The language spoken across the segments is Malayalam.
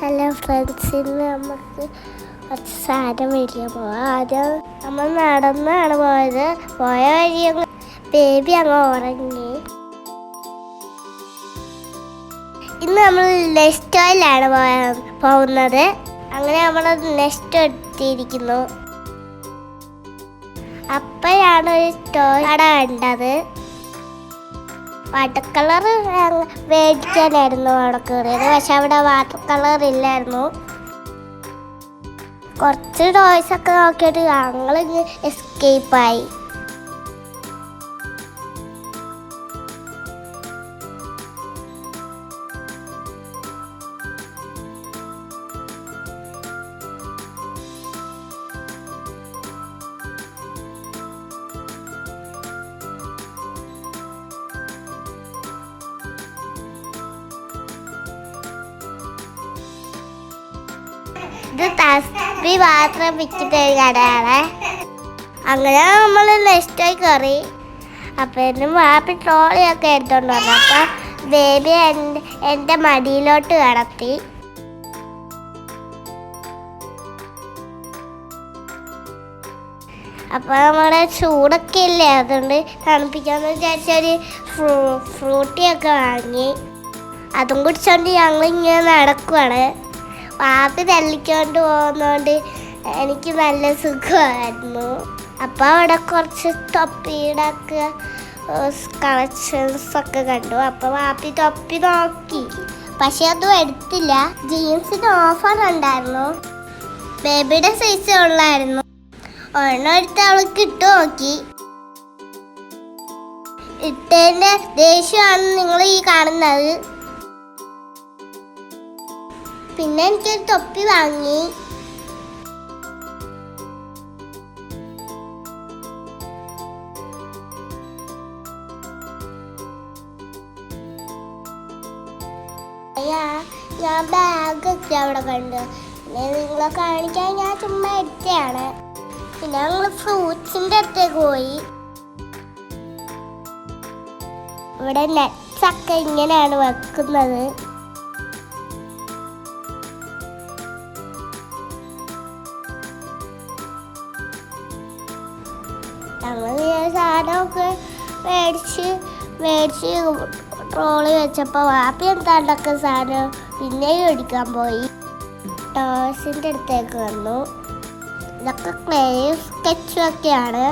ഹലോ ഫ്രണ്ട്സ്, ഇന്ന് നമുക്ക് കുറച്ച് സാധനം മേടിക്കാൻ പോവാം. ആദ്യം നമ്മൾ നടന്നാണ് പോയത്. പോയ വഴി ബേബി അങ്ങ് ഉറങ്ങി. ഇന്ന് നമ്മൾ നെസ്റ്റോയിലാണ് പോകുന്നത്. അങ്ങനെ നമ്മൾ നെസ്റ്റോ എടുത്തിരിക്കുന്നു. അപ്പോഴാണ് ഒരു ടോയ് കട കണ്ടത്. വാട്ടർ കളർ മേടിക്കാനായിരുന്നു അവിടെ കയറിയത്. പക്ഷെ അവിടെ വാട്ടർ കളർ ഇല്ലായിരുന്നു. കുറച്ച് ടോയ്സ് ഒക്കെ നോക്കിയിട്ട് ഞങ്ങൾ എസ്കേപ്പായി. ഇത് തസ്ബി മാത്രം വിൽക്കുന്ന ഒരു കടയാണ്. അങ്ങനെ നമ്മൾ നെസ്റ്റോയിൽ കയറി. അപ്പം വാപ്പി ട്രോളിയൊക്കെ എടുത്തോണ്ട് വന്നു. അപ്പം ബേബി എൻ്റെ മടിയിലോട്ട് കിടത്തി. അപ്പോൾ നമ്മുടെ ചൂടൊക്കെ ഇല്ലേ, അതുകൊണ്ട് തണുപ്പിക്കാമെന്ന് വിചാരിച്ചൊരു ഫ്രൂട്ടിയൊക്കെ വാങ്ങി. അതും കുടിച്ചോണ്ട് ഞങ്ങളിങ്ങനെ നടക്കുവാണ്. പാപ്പി തള്ളിക്കൊണ്ട് പോകുന്നതുകൊണ്ട് എനിക്ക് നല്ല സുഖമായിരുന്നു. അപ്പോൾ അവിടെ കുറച്ച് തൊപ്പിയുടെ ഒക്കെ കളക്ഷൻസൊക്കെ കണ്ടു. അപ്പോൾ പാപ്പി തൊപ്പി നോക്കി, പക്ഷെ അതും എടുത്തില്ല. ജീൻസിന് ഓഫർ ഉണ്ടായിരുന്നു. ബേബിയുടെ സൈസ് ഉള്ളായിരുന്നു. ഒരെണ്ണം എടുത്ത് അവൾക്ക് ഇട്ട് നോക്കി. ഇട്ടതിൻ്റെ ദേഷ്യമാണ് നിങ്ങൾ ഈ കാണുന്നത്. പിന്നെ എനിക്കൊരു തൊപ്പി വാങ്ങി. ഞാൻ ബാഗൊക്കെ അവിടെ കണ്ടു. പിന്നെ നിങ്ങളെ കാണിക്കാൻ ഞാൻ ചുമ്മാ എടുത്തതാണ്. പിന്നെ ഞങ്ങൾ ഫ്രൂട്ട്സിൻ്റെ അടുത്തേക്ക് പോയി. ഇവിടെ നട്ട്സൊക്കെ ഇങ്ങനെയാണ് വെക്കുന്നത്. ഞങ്ങൾ സാധനമൊക്കെ മേടിച്ച് ട്രോളി വെച്ചപ്പോൾ വാപ്പി എന്താണ്ടൊക്കെ സാധനം പിന്നെയും എടുക്കാൻ പോയി. ടോയ്സിൻ്റെ അടുത്തേക്ക് വന്നു. ഇതൊക്കെ ക്ലേ സ്കെച്ചും ഒക്കെയാണ്.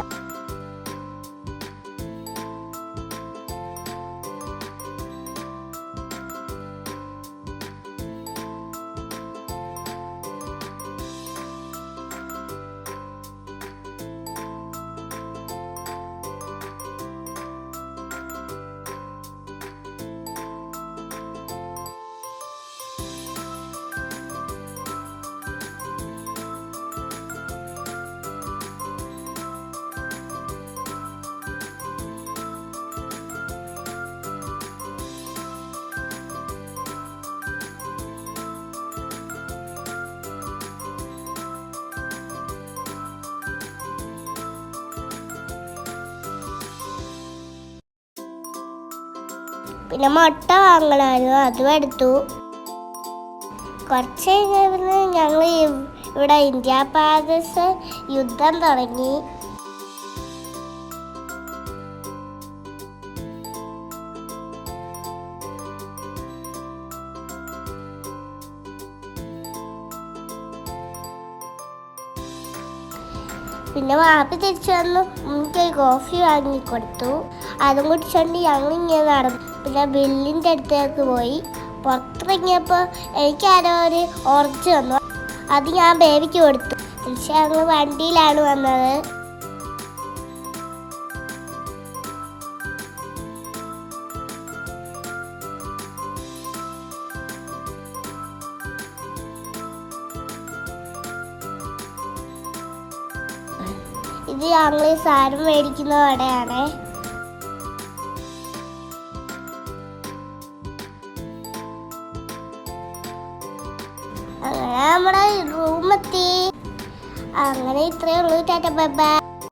പിന്നെ മുട്ട വാങ്ങണമായിരുന്നു, അതും എടുത്തു. കുറച്ച് കഴിഞ്ഞ് ഞങ്ങൾ ഇവിടെ ഇന്ത്യ പാകിസ്ഥാൻ യുദ്ധം തുടങ്ങി. പിന്നെ വാപ്പി തിരിച്ചു വന്നു. എനിക്ക് കോഫി വാങ്ങിക്കൊടുത്തു. അതും കുടിച്ചോണ്ട് ഞങ്ങൾ ഇങ്ങനെ നടന്നു. പിന്നെ ബില്ലിൻ്റെ അടുത്തേക്ക് പോയി. പുറത്തിറങ്ങിയപ്പോൾ എനിക്കാരോ ഒരു ഓറഞ്ച് വന്നു. അത് ഞാൻ ബേബിക്ക് കൊടുത്തു. തിരിച്ച് ഞങ്ങൾ വണ്ടിയിലാണ് വന്നത്. ഇത് ഞങ്ങൾ സാധനം മേടിക്കുന്ന കടയാണ്. അങ്ങനെ നമ്മുടെ റൂമെത്തി. അങ്ങനെ ഇത്രയേ ഉള്ളൂ. Tata bye bye.